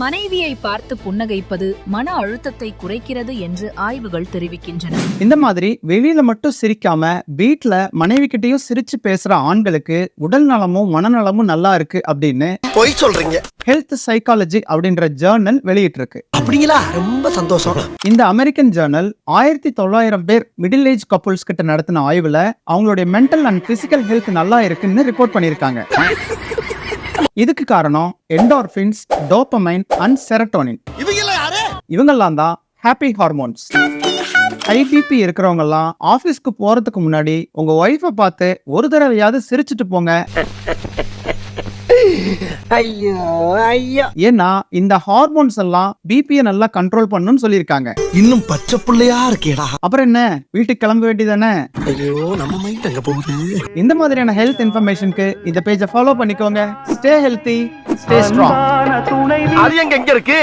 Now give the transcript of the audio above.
மனைவியை பார்த்து புன்னகைப்பது மன அழுத்தத்தை குறைக்கிறது என்று ஆய்வுகள் தெரிவிக்கின்றன. இந்த மாதிரி வெளியில மட்டும் சிரிக்காம வீட்ல மனைவி கிட்டயும் சிரிச்சு பேசுற ஆண்களுக்கு உடல் நலமும் மனநலமும் நல்லா இருக்கு அப்படின்னு பொய் சொல்றீங்க. ஹெல்த் சைக்காலஜி அப்படின்ற ஜேர்னல் வெளியிட்டு இருக்கு. அப்படிங்களா? ரொம்ப சந்தோஷம். இந்த அமெரிக்கன் ஜேர்னல் 1900 பேர் மிடில் ஏஜ் கப்புள்ஸ் கிட்ட நடத்தின ஆய்வுல அவங்களுடைய மென்டல் அண்ட் பிசிக்கல் ஹெல்த் நல்லா இருக்குன்னு ரிப்போர்ட் பண்ணிருக்காங்க. இதுக்கு காரணம் என்டார்பின்ஸ், டோபமைன் அண்ட் செரட்டோனின். இவங்கெல்லாம் தான் ஹாப்பி ஹார்மோன்ஸ். ஹை பிபி இருக்கிறவங்க எல்லாம் ஆபீஸ்க்கு போறதுக்கு முன்னாடி உங்க ஒய்ஃபை பார்த்து ஒரு தடவையாவது சிரிச்சுட்டு போங்க. ஐயோ ஐயோ. ஏன்னா இந்த ஹார்மோன்ஸ் எல்லாம் பிபியை நல்லா கண்ட்ரோல் பண்ணணும்னு சொல்லியிருக்காங்க. இன்னும் பச்சை புள்ளையா இருக்கேடா. அப்புறம் என்ன, வீட்டுக்கு கிளம்ப வேண்டியதானே? ஐயோ, நம்ம மைண்ட் அங்க போகுது. இந்த மாதிரியான ஹெல்த் இன்ஃபர்மேஷனுக்கு இந்த பேஜை ஃபாலோ பண்ணிக்கோங்க. Stay healthy, stay strong. அது எங்க இருக்கு?